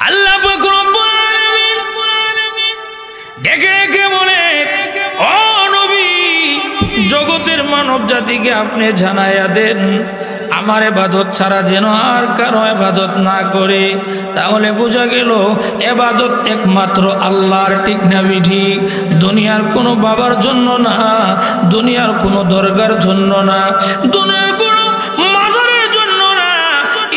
আল্লাহ পাক রব্বুল আলামিন ডেকে ডেকে বলে, ও নবী, জগতের মানব জাতিকে আপনি জানাইয়া দেন আমার ইবাদত ছাড়া যেন আর কারো ইবাদত না করে। তাহলে বোঝা গেল ইবাদত একমাত্র আল্লাহর, ঠিক না ঠিক? দুনিয়ার কোনো বাবার জন্য না, দুনিয়ার কোনো দরগার জন্য না, দুনিয়ার কোনো মাজারের জন্য না।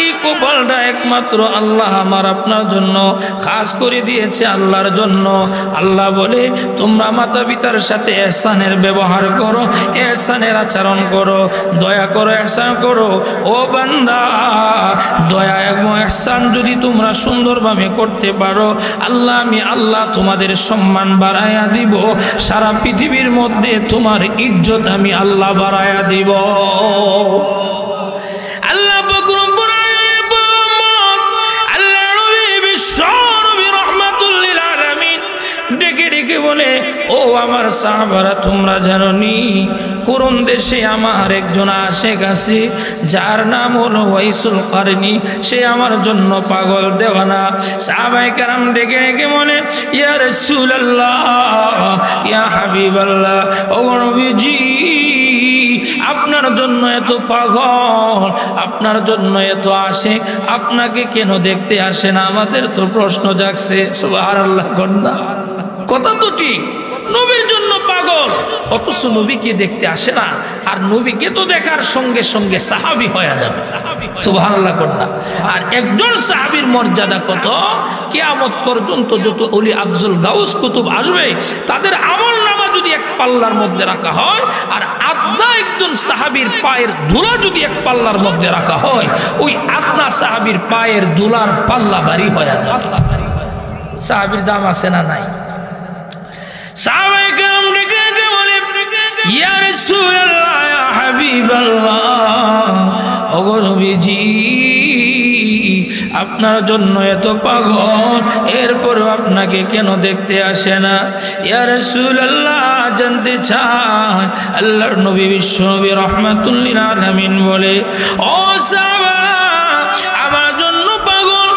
এই কপালটা একমাত্র আল্লাহ আমার আপনার জন্য খাস করে দিয়েছে, আল্লাহর জন্য। আল্লাহ বলে তোমরা মাতা পিতার সাথে ইহসানের ব্যবহার করো, ইহসানের আচরণ করো, দয়া করো, ইহসান করো। ও বান্দা, দয়া এবং ইহসান যদি তোমরা সুন্দরভাবে করতে পারো, আমি আল্লাহ তোমাদের সম্মান বাড়াইয়া দিব। সারা পৃথিবীর মধ্যে তোমার ইজ্জত আমি আল্লাহ বাড়াইয়া দিব। আল্লাহ ডেকে ডেকে বলে, ও আমার সাহাবারা, তোমরা জানো নি কোন দেশে আমার একজন আশেক আছে যার নাম হলো ওয়াইসুল কারনি। সে আমার জন্য পাগল দেওয়ানা। সাহাবায়ে কেরাম ডেকে ডেকে বলে, ইয়া রাসূলুল্লাহ, ইয়া হাবিবাল্লাহ, ও নবীজি, আপনার জন্য এত পাগল, আপনার জন্য এত আসে, আপনাকে কেন দেখতে আসে না? আমাদের তো প্রশ্ন জাগছে। সুবহানাল্লাহ, কন্যা কথা তো ঠিক, নবীর জন্য পাগল, অথচ নবীকে দেখতে আসে না। আর নবীকে তো দেখার সঙ্গে সঙ্গে সাহাবী হয়ে যাবে। সুবহানাল্লাহ, কন্যা। আর একজন সাহাবীর মর্যাদা কত! কিয়ামত পর্যন্ত যত ওলি আফজল গাউস কুতুব আসবে, তাদের আমল নামা যদি এক পাল্লার মধ্যে রাখা হয়, আর আদনা একজন সাহাবীর পায়ের ধুলা যদি এক পাল্লার মধ্যে রাখা হয়, ওই আদনা সাহাবীর পায়ের ধুলার পাল্লা ভারী হয়ে যাবে। সাহাবীর দাম আছে না নাই? সাহাবায়ে কেরাম ডেকে ডেকে বলে, ইয়া রাসূলুল্লাহ, ইয়া হাবিবাল্লাহ, ওগো নবীজি, আপনার জন্য এত পাগল, এরপরও আপনাকে কেন দেখতে আসে না? ইয়া রাসূলুল্লাহ, জানতে চায়। আল্লাহর নবী বিশ্বনবী রাহমাতুল লিল আলামিন বলে, ও সাহাবা, আমার জন্য পাগল,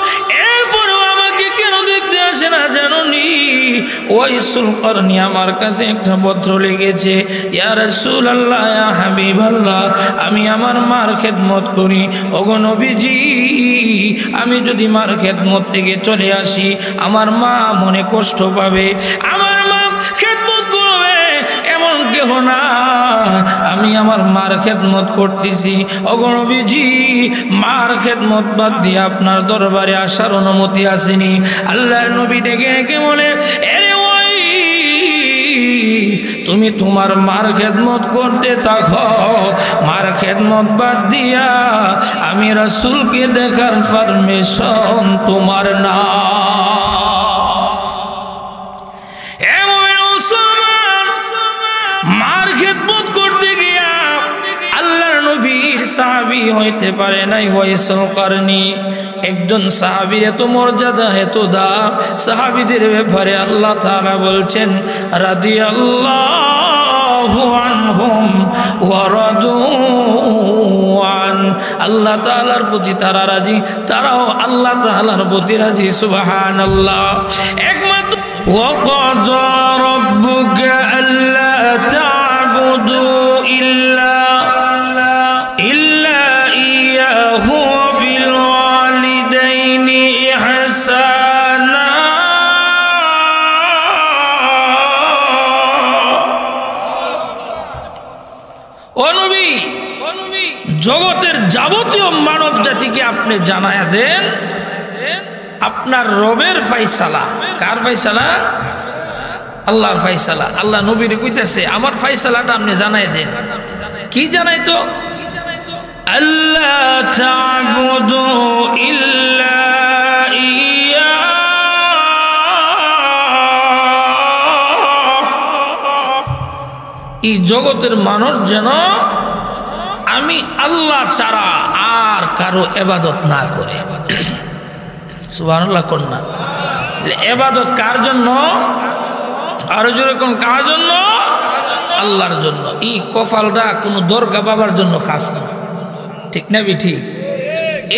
এরপরও আমাকে কেন দেখতে আসে না জানো নি? ওয়াইসুল কারনি আমার কাছে একটা পত্র লিখেছে, ইয়া রাসূলুল্লাহ, ইয়া হাবিবাল্লাহ, আমি আমার মার খেদমত করি। ওগো নবীজি, আমি যদি মার খেদমত থেকে চলে আসি, আমার মা মনে কষ্ট পাবে, আমার মা খেদমত করবে এমন কেহ না। আমি আমার মার খেদমত করতেছি। ওগো নবীজি, মার খেদমত বাদ দিয়ে আপনার দরবারে আসার অনুমতি আসেনি। আল্লাহর নবী ডেকে ডেকে বলে, এরে ওই, তুমি তোমার মার খেদমত করতে থাকো, মার খেদমত বাদ দিয়া আমি রাসূলকে দেখার পারমিশন তোমার না। মার খেদমত করতে গিয়া আল্লাহর নবীর সাহাবী হইতে পারে নাই ওয়াইসুল কারনি। একজন সাহাবীর এত মর্যাদা, এত দাম। সাহাবীদের ব্যাপারে আল্লাহ তাআলা বলছেন, রাদিয়াল্লাহু আনহুম ওয়া রাদু আন। আল্লাহ তাআলার প্রতি তারা রাজি, তারাও আল্লাহ তাআলার প্রতি রাজি। সুবহানাল্লাহ। একমাত্র ওয়াকাযা রাব্বুকা আল্লা তা'বুদু ইল্লা ইয়াহু বিল ওয়ালিদাইনি ইহসানা। ও নবী, জগতের যাবতীয় মানব জাতিকে আপনি জানায়া দেন আপনার রবের ফায়সালা। কার ফায়সালা? আল্লাহর ফায়সালা। আল্লাহ নবীর কইতেছে, আমার ফায়সালাটা আপনি জানাই দেন। কি জানাই তো? আল্লাহ তা'বুদু ইল্লা ইয়া। এই জগতের মানুষ যেন আমি আল্লাহ ছাড়া আর কারো ইবাদত না করে। সুবহানাল্লাহ, কন্যা। ইবাদত কার জন্য? আরো যেরকম কার জন্য? আল্লাহর জন্য। এই কপালটা কোনো দরগা বাবার জন্য খাস না, ঠিক না? ঠিক।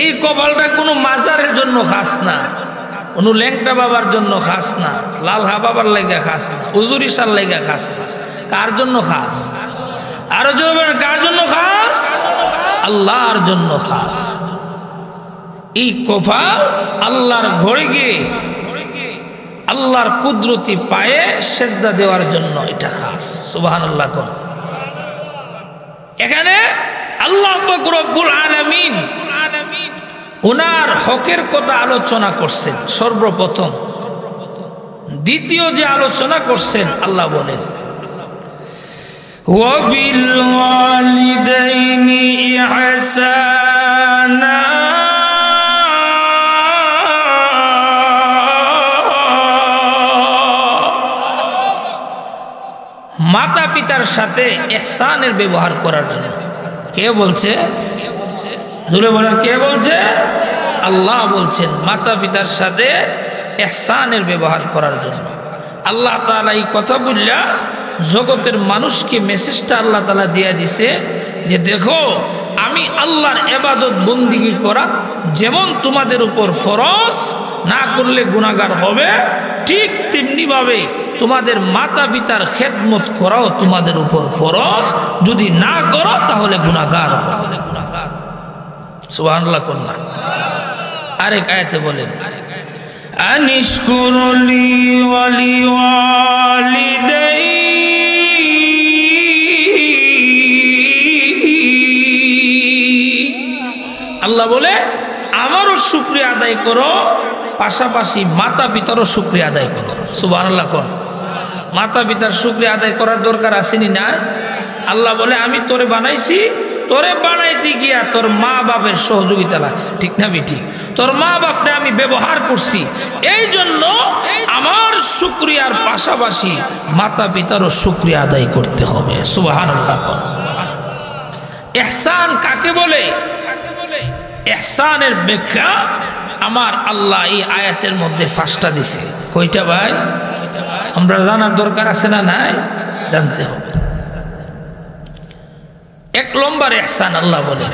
এই কপালটা কোনো মাজারের জন্য খাস না। কোনো ল্যাংটা বাবার জন্য খাস না, লালহা বাবার লেগা খাস না, উজুরিসার লেগা খাস না। কার জন্য খাস? আরো জোরে কার জন্য খাস? আল্লাহর জন্য খাস। এই কপাল আল্লাহর ঘরে গিয়ে আল্লাহর কুদরতি পায়ে সেজদা দেওয়ার জন্য এটা খাস। সুবহানাল্লাহ। কোন এখানে আল্লাহ পাক রব্বুল আলামিন ওনার হকের কথা আলোচনা করছেন সর্বপ্রথম। দ্বিতীয় যে আলোচনা করছেন আল্লাহ বলেন ওয়াবিল ওয়ালিদাইনি ইহসানা, মাতা পিতার সাথে ইহসানের ব্যবহার করার জন্য। কে বলছে? জোরে বলেন, কে বলছে? আল্লাহ বলছেন মাতা পিতার সাথে ইহসানের ব্যবহার করার জন্য। আল্লাহ তাআলা এই কথা বললা জগতের মানুষকে মেসেজটা আল্লাহ তাআলা দিয়ে দিছে যে দেখো আমি আল্লাহর ইবাদত বন্দিগি করা যেমন তোমাদের উপর ফরজ, না করলে গুনাহগার হবে, ঠিক তেমনি ভাবে তোমাদের মাতা পিতার খেদমত করাও তোমাদের উপর ফরজ, যদি না করো তাহলে গুনাহগার হবে। সুবহানাল্লাহ। কন্যা আরেক আয়াতে বলেন আনিশকুরলি ওয়ালি ওয়ালিদাই, আল্লাহ বলে আমারও শুকরিয়া আদায় করো, পাশাপাশি মাতা পিতারও শুকরিয়া আদায় করো। সুবহানাল্লাহ। কোন মাতা পিতার শুকরিয়া আদায় করার দরকার আসেনি না? আল্লাহ বলে আমি তোরে বানাইছি, তোরে বানাইতে গিয়া তোর মা বাপের সহযোগিতা লাগছে, ঠিক না বেঠিক? তোর মা বাপরে আমি ব্যবহার করছি, এই জন্য আমার শুকরিয়ার পাশাপাশি মাতা পিতারও শুকরিয়া আদায় করতে হবে। সুবহানাল্লাহ। ইহসান কাকে বলে? ইহসানের ব্যাখ্যা আমার আল্লাহ এই আয়াতের মধ্যে 5টা দিছে। কয়টা ভাই? আমরা জানার দরকার আছে না নাই? জানতে হবে। 1 নম্বর ইহসান আল্লাহ বলেন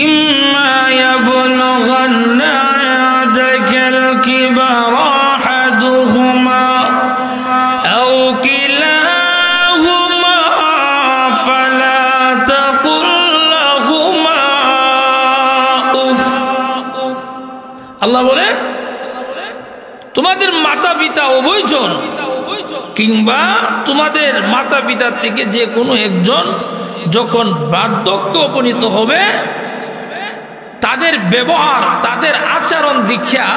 ইম্মা ইয়াবলুগান্না ইয়াদাকাল কিবারা আহাদুহুমা আও কিলাহুমা ফালা তাকুল লাহুমা উফ। আল্লাহ বলেন তোমাদের মাতা পিতা উভয়জন কিংবা তোমাদের মাতা পিতার থেকে যে কোনো একজন যখন বার্ধক্যে উপনীত হবে, তাদের ব্যবহার তাদের আচরণ দীক্ষা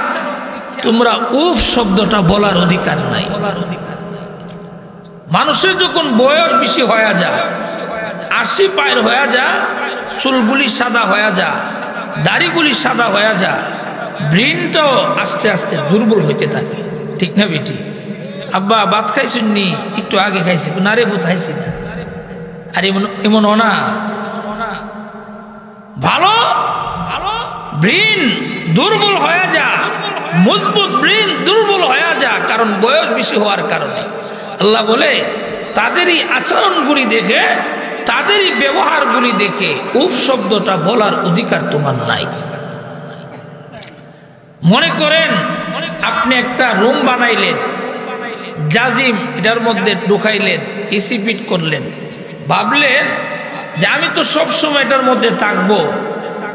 তোমরা উফ শব্দটা বলার অধিকার নাই। মানুষের যখন বয়স বেশি হয়ে যায়, 80 পার হয়ে যায়, চুলগুলি সাদা হয়ে যায়, দাড়িগুলি সাদা হয়ে যায়, ব্রেনটাও আস্তে আস্তে দুর্বল হইতে থাকে, ঠিক না বেটি? আব্বা ভাত খাইছেন নি? একটু আগে খাইছি। না রে ভূত খাইছি না। আর এমন এমন না, ভালো ভালো ব্রেন দুর্বল হয়ে যা, মজবুত ব্রেন দুর্বল হয়ে যা, কারণ বয়স বেশি হওয়ার কারণে। আল্লাহ বলে তাদেরই আচরণগুলি দেখে, তাদেরই ব্যবহারগুলি দেখে উফ শব্দটা বলার অধিকার তোমার নাই। মনে করেন আপনি একটা রুম বানাইলেন, জাজিম এটার মধ্যে ঢুকাইলেন, এসি ফিট করলেন, ভাবলেন যে আমি তো সব সময় এটার মধ্যে থাকবো,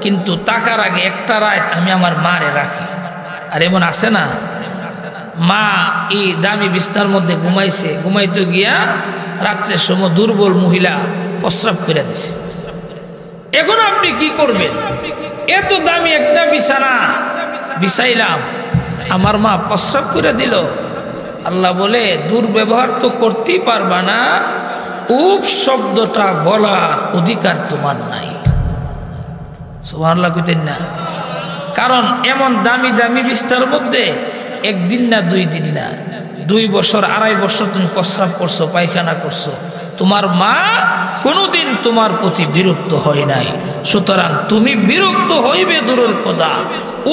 কিন্তু থাকার আগে একটা রাত আমি আমার মারে রাখি। আর এমন আছে না, মা এই দামি বিছনার মধ্যে ঘুমাইছে, ঘুমাইতে গিয়া রাত্রের সময় দুর্বল মহিলা প্রস্রাব করে দিছে। এখন আপনি কি করবেন? এত দামি একটা বিছানা বিছাইলাম, আমার মা প্রস্রাব করে দিল। আল্লাহ বলে দুর্ব্যবহার তো করতেই পারবা না, উফ শব্দটা বলার অধিকার তোমার নাই। সুবহানাল্লাহ কইতেন না? কারণ এমন দামি দামি বিছানার মধ্যে একদিন না 2 দিন না, 2 বছর 2.5 বছর তুমি প্রস্রাব করছো, পায়খানা করছো, তোমার মা কোনোদিন তোমার প্রতি বিরক্ত হয় নাই। সুতরাং তুমি বিরক্ত হইবে দূরের কথা,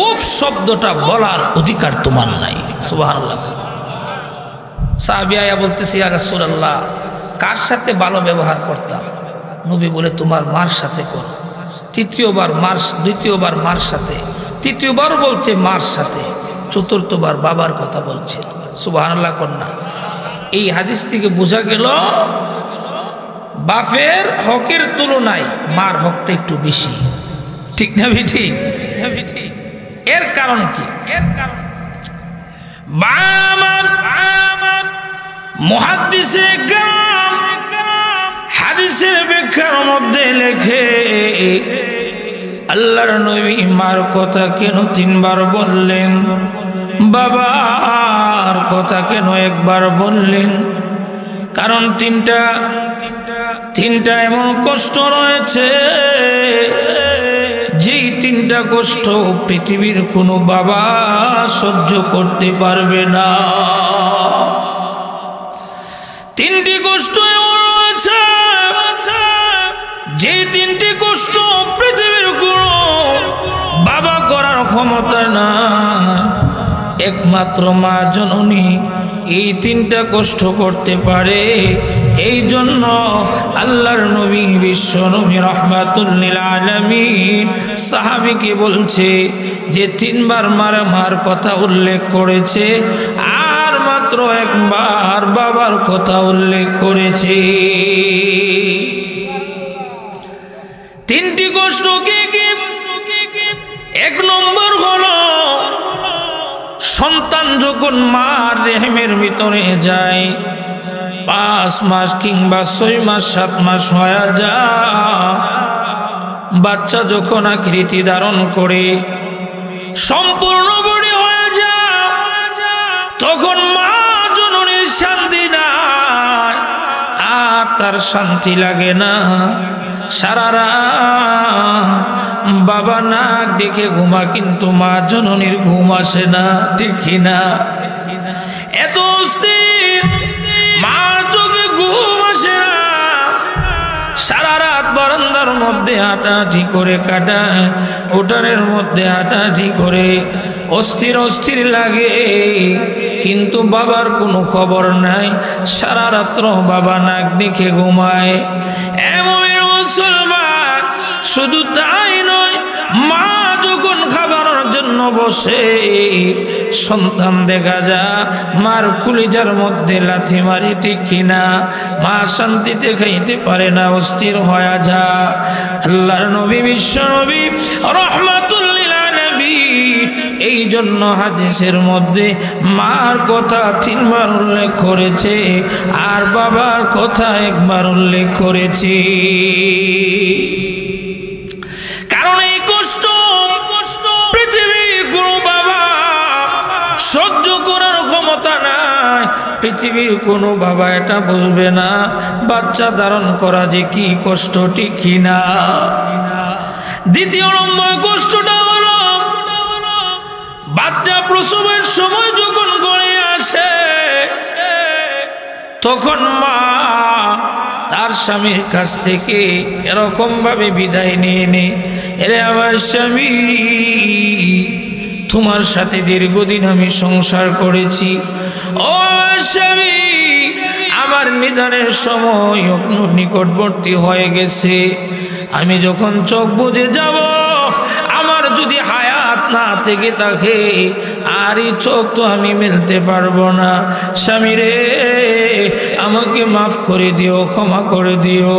উফ শব্দটা বলার অধিকার তোমার নাই। সুবহানাল্লাহ। সাহাবী আয়া বলতেছি, ইয়া রাসূলুল্লাহ কার সাথে ভালো ব্যবহার করতাম? নবী বলে তোমার মার সাথে করো। দ্বিতীয়বার মার সাথে, তৃতীয়বার বলছে মার সাথে, চতুর্থবার বাবার কথা বলছে। সুবহানাল্লাহ কন্যা। এই হাদিস থেকে বোঝা গেল বাপের হকের তুলনায় মার হকটা একটু বেশি। ঠিক না ঠিক? এর কারণ কি? মুহাদ্দিসে কেরাম হাদিসের ব্যাখ্যার মধ্যে লেখে আল্লাহর নবী মার কথা কেন 3 বার বললেন, বাবার কথা কেন 1 বার বললেন? কারণ তিনটা এমন কষ্ট রয়েছে, যেই 3টা কষ্ট পৃথিবীর কোনো বাবা সহ্য করতে পারবে না। 3টি কষ্ট এমন রয়েছে, যে 3টি কষ্ট পৃথিবীর কোনো বাবা করার ক্ষমতা না, একমাত্র মা জননী এই 3টা কষ্ট করতে পারে। এই জন্য আল্লাহর নবী বিশ্ব নবী রাহমাতুল লিল আলামিন সাহাবীকে বলছে যে 3 বার মার কথা উল্লেখ করেছে, আর মাত্র 1 বার বাবার কথা উল্লেখ করেছে। 3টি কষ্ট কি? 1 নম্বর হলো সন্তান যখন মার রেহেমের ভিতরে যায়, 5 মাস কিংবা 6 মাস 7 মাস হয়ে যায়, বাচ্চা যখন আকৃতি ধারণ করে সম্পূর্ণ বড় হয়ে যায়, তখন মা জননীর শান্তি নাই, আর তার শান্তি লাগে না। সারা রাত বাবা নাক দেখে ঘুমা, কিন্তু মা জননীর ঘুম আসে না। ঠিক না? এত অস্থির, মার চোখে ঘুম আসে না। সারা রাত বারান্দার মধ্যে হাঁটাহাঁটি করে কাটায়, উঠানের মধ্যে হাঁটাহাঁটি করে, অস্থির অস্থির লাগে, কিন্তু বাবার কোনো খবর নাই। সারা রাত্র বাবা নাক দেখে ঘুমায়। এমন মুসলমান, শুধু তাই নয়, মা যখন খাবারের জন্য বসে, সন্তান দেখা যায় মার কলিজার মধ্যে লাথি মারি। ঠিক কিনা? মা শান্তিতে খাইতে পারে না, অস্থির হয়ে যায়। আল্লাহর নবী বিশ্ব নবী রাহমাতুল লিল আলামিন এই জন্য হাদিসের মধ্যে মার কথা 3 বার উল্লেখ করেছে, আর বাবার কথা 1 বার উল্লেখ করেছে। কারণ এই কষ্ট পৃথিবীর কোনো বাবা সহ্য করার ক্ষমতা নাই। পৃথিবীর কোনো বাবা এটা বুঝবে না বাচ্চা ধারণ করা যে কি কষ্ট। ঠিক কিনা? দ্বিতীয় নম্বর কষ্টটা হলো বাচ্চা প্রসবের সময় যখন ঘরে আসে, তখন মা তার স্বামীর কাছ থেকে এরকম ভাবে বিদায় নিয়ে নে, এরে আমার স্বামী, তোমার সাথে দীর্ঘদিন আমি সংসার করেছি, ও আমার স্বামী, আমার নিদানের সময় নিকটবর্তী হয়ে গেছে। আমি যখন চোখ বুজে যাব, আমার যদি হায়াত না থেকে থাকে, আর এই চোখ তো আমি মেলতে পারবো না। স্বামী রে, আমাকে মাফ করে দিও, ক্ষমা করে দিও।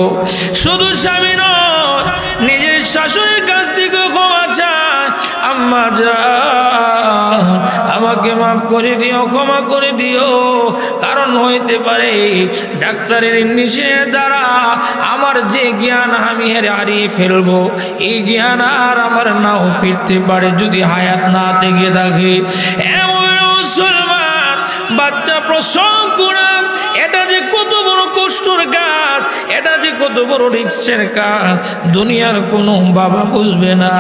শুধু স্বামী নয়, নিজের শাশুড়ির কাছ থেকে ক্ষমা চায়, আম্মা জান আমাকে মাফ করে দিও, ক্ষমা করে দিও। কারণ হইতে পারে ডাক্তারের নিষেধ দ্বারা আমার যে জ্ঞান আমি হারিয়ে ফেলবো, এই জ্ঞান আর আমার নাও ফিরতে পারে যদি হায়াত না থেকে থাকে। এমন মুসলমান, বাচ্চা প্রসব করা এটা যে কত বড় কষ্টের কাজ, এটা যে কত বড় রিস্কের কাজ, দুনিয়ার কোনো বাবা বুঝবে না,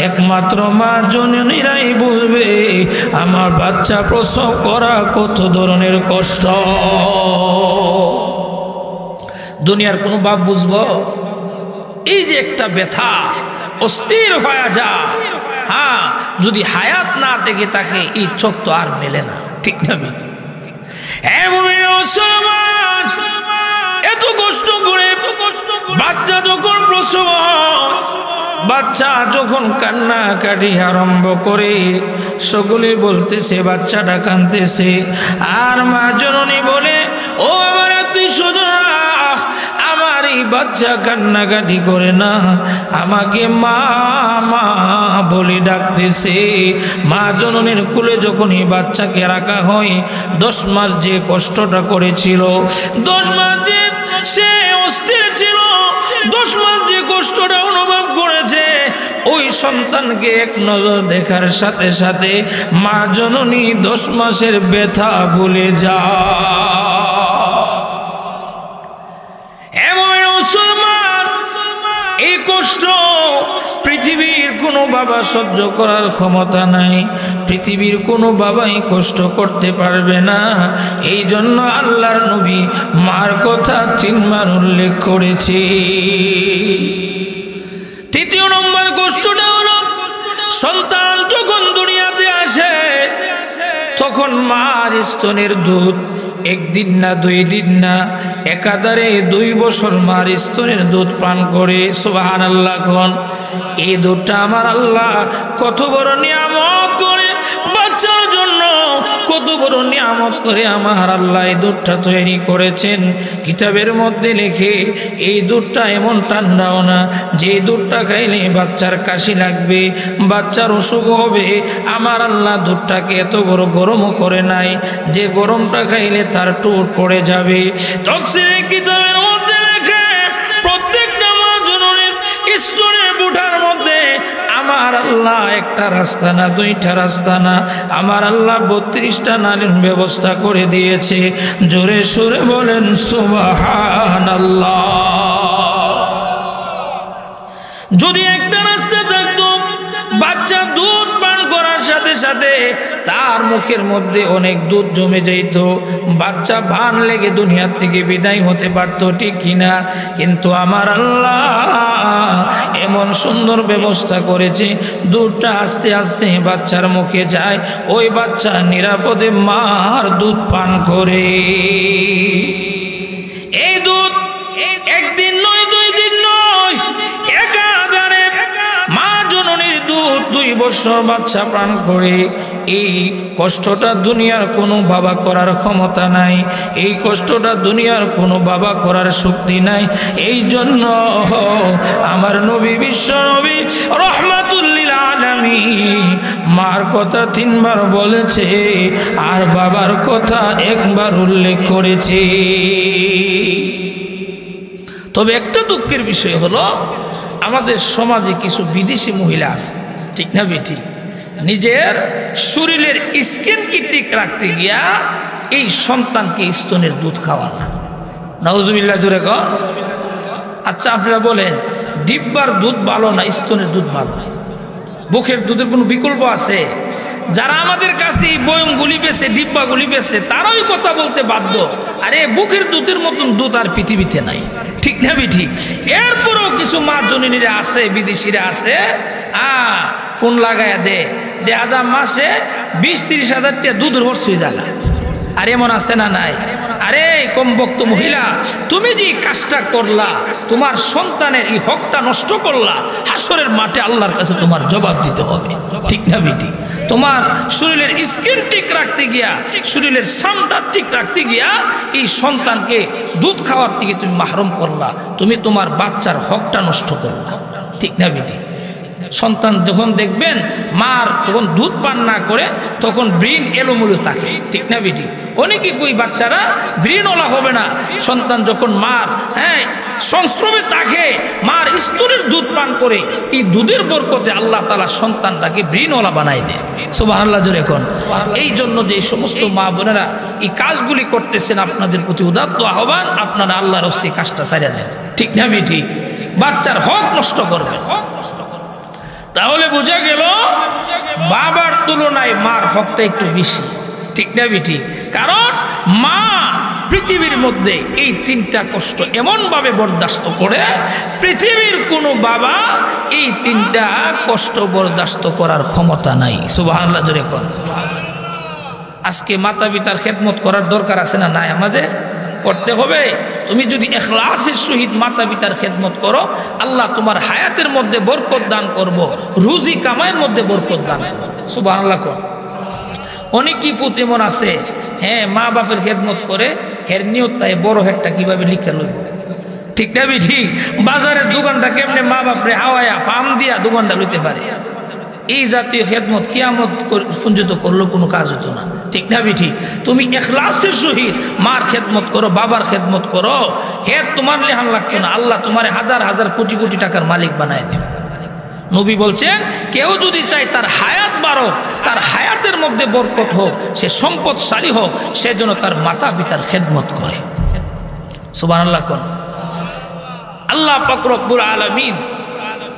একমাত্র মা জননীরাই বুঝবে আমার বাচ্চা প্রসব করা কত ধরনের কষ্ট। দুনিয়ার কোনো বাপ বুঝবো? এই যে একটা ব্যথা, অস্থির হয়ে যা, হ্যাঁ, যদি হায়াত না থেকে থাকে, এই চোখ তো আর মেলে না। ঠিক না? এত কষ্ট করে বাচ্চা যখন প্রসব, বাচ্চা যখন কান্নাকাটি আরম্ভ করে সকলে বলতেছে বাচ্চাটা কাঁদতেছে, আর মা জননী বলে ও আমার তুই স্বজনরা, আমার এই বাচ্চা কান্নাকাটি করে না, আমাকে মা মা বলে ডাকতেছে। মা জননীর কুলে যখন এই বাচ্চাকে রাখা হয়, 10 মাস যে কষ্টটা করেছিল, 10 মাস যে সে অস্থির ছিল, 10 মাস যে কষ্টটা অনুভব করেছে, ওই সন্তানকে এক নজর দেখার সাথে সাথে মা জননী 10 মাসের ব্যথা ভুলে যায়। এই কষ্ট পৃথিবীর কোনো বাবা সহ্য করার ক্ষমতা নাই, পৃথিবীর কোনো বাবাই কষ্ট করতে পারবে না। এই জন্য আল্লাহর নবী মার কথা 3 বার উল্লেখ করেছে। তৃতীয় নম্বর কষ্টটা হলো সন্তান যখন দুনিয়াতে আসে তখন মার স্তনের দুধ 1 দিন না 2 দিন না, একাধারে 2 বছর মার স্তনের দুধ পান করে। সুবহানাল্লাহ কোন এই দুধটা আমার আল্লাহ কত বড় নিয়ামত করে বাচ্চার জন্য, কত বড় নিয়ামত করে আমার আল্লাহ এই দুধটা তৈরি করেছেন। কিতাবের মধ্যে লেখে এই দুধটা এমন ঠান্ডাও না যে দুধটা খাইলে বাচ্চার কাশি লাগবে, বাচ্চার অসুখ হবে। আমার আল্লাহ দুধটাকে এত বড় গরমও করে নাই যে গরমটা খাইলে তার টুট পড়ে যাবে। তাফসীরে কিতাবের মধ্যে লেখে প্রত্যেকটা মা জননীর স্তনের বুটার মধ্যে আমার আল্লাহ একটা রাস্তা না 2টা রাস্তা না, আমার আল্লাহ 32টা নালীর ব্যবস্থা করে দিয়েছে। জোরে সুরে বলেন সুবহানাল্লাহ। যদি একটা রাস্তা থাকতো, বাচ্চা দুধ পান করার সাথে সাথে তার মুখের মধ্যে অনেক দুধ জমে যেত, বাচ্চা ভান লেগে দুনিয়ার থেকে বিদায় হতে পারত, ঠিক কিনা? কিন্তু আমার আল্লাহ এমন সুন্দর ব্যবস্থা করেছে, দুধটা আস্তে আস্তে বাচ্চার মুখে যায়, ওই বাচ্চা নিরাপদে মার দুধ পান করে। এই দুধ 1 দিন নয় 2 দিন নয়, একাধারে মা জননীর দুধ 2 বছর বাচ্চা পান করে। এই কষ্টটা দুনিয়ার কোনো বাবা করার ক্ষমতা নাই, এই কষ্টটা দুনিয়ার কোনো বাবা করার শক্তি নাই। এই জন্য আমার নবী বিশ্ব নবী রহমাতুল লিল আলামিন মার কথা 3 বার বলেছে, আর বাবার কথা 1 বার উল্লেখ করেছে। তবে একটা দুঃখের বিষয় হলো আমাদের সমাজে কিছু বিদেশি মহিলা আছে, ঠিক না বেটি, নিজের শরীরের স্কিনকে ঠিক রাখতে গিয়া এই সন্তানকে স্তনের দুধ খাওয়ানো। নাউজুবিল্লাহ, জোরে কর। আচ্ছা আপনারা বলেন, ডিব্বার দুধ ভালো না স্তনের দুধ ভালো? বুকের দুধের কোনো বিকল্প আছে? যারা আমাদের কাছে এই বয়মগুলি বেছে, ডিব্বাগুলি বেছে, তারাই কথা বলতে বাধ্য, আরে বুকের দুধের মতন দুধ আর পৃথিবীতে নাই, ঠিক না বেঠি? এরপরও কিছু মা জননীরা আছে, বিদেশিরা আছে, ফোন লাগাইয়া দেয়া যা মাসে 20-30 হাজার টাকা দুধের খরচ হয়ে যায়। আর এমন আছে না নাই? আরে কমবক্ত মহিলা, তুমি যে কাজটা করলা, তোমার সন্তানের এই হকটা নষ্ট করলা, হাসরের মাঠে আল্লাহর কাছে তোমার জবাব দিতে হবে, ঠিক না বেটি? তোমার শরীরের স্কিন ঠিক রাখতে গিয়া, শরীরের সামটা ঠিক রাখতে গিয়া এই সন্তানকে দুধ খাওয়ার থেকে তুমি মাহরুম করলা, তুমি তোমার বাচ্চার হকটা নষ্ট করলা, ঠিক না বেটি? সন্তান যখন দেখবেন মার যখন দুধ পান না করে তখন ব্রেন এলোমেলো থাকে, ঠিক না বেটি? অনেকে কই বাচ্চারা ব্রেনওয়ালা হবে না, সন্তান যখন মার সংস্রবে থাকে, মার স্তনের দুধ পান করে, এই দুধের বরকতে আল্লাহ তাআলা সন্তানটাকে ব্রেনওয়ালা বানাই দেয়। সুবহানাল্লাহ, জোরে কোন। এই জন্য যে সমস্ত মা বোনেরা এই কাজগুলি করতেছেন, আপনাদের প্রতি উদাত্ত আহ্বান, আপনারা আল্লাহর রাস্তায় কাজটা ছাড়িয়ে দেন, ঠিক না বেটি? বাচ্চার হক নষ্ট করবেন, তাহলে বোঝা গেল বাবার তুলনায় মার হকটা একটু বেশি, ঠিক না বেটি? কারণ মা পৃথিবীর মধ্যে এই 3টা কষ্ট এমন ভাবে বরদাস্ত করে, পৃথিবীর কোনো বাবা এই 3টা কষ্ট বরদাস্ত করার ক্ষমতা নাই। সুবহানাল্লাহ, জোরে কোন। আজকে মাতা পিতার খেদমত করার দরকার আছে না নাই? আমাদের করতে হবে। তুমি যদি ইখলাসের সহিত মাতা পিতার খেদমত করো, আল্লাহ তোমার হায়াতের মধ্যে বরকত দান করব, রুজি কামাইয়ের মধ্যে বরকত দান করব। সুবহানাল্লাহ। অনেকই ফুত এমন আছে, হ্যাঁ মা বাপের খেদমত করে, হের নিয়ত তাই বড় হেরটা কিভাবে লিখে লইব, ঠিক না? ঠিক বাজারের দোকানটা কেমনে মা বাপরে হাওয়ায়া ফার্ম দিয়া দোকানটা লইতে পারে, এই জাতীয় খেদমত কিয়ামত পর্যন্ত করলেও কোনো কাজ হতো না, ঠিক না? ঠিক তুমি ইখলাসের সহিত মার খেদমত করো, বাবার খেদমত করো, হে তোমার লেহান লাগতো না, আল্লাহ তোমার হাজার হাজার কোটি কোটি টাকার মালিক বানায় দেবে। নবী বলছেন, কেউ যদি চায় তার হায়াত বাড়ুক, তার হায়াতের মধ্যে বরকত হোক, সে সম্পদশালী হোক, সেজন্য তার মাতা পিতার খেদমত করে। সুবহানাল্লাহ। কোন আল্লাহ পাক রব্বুল আলামিন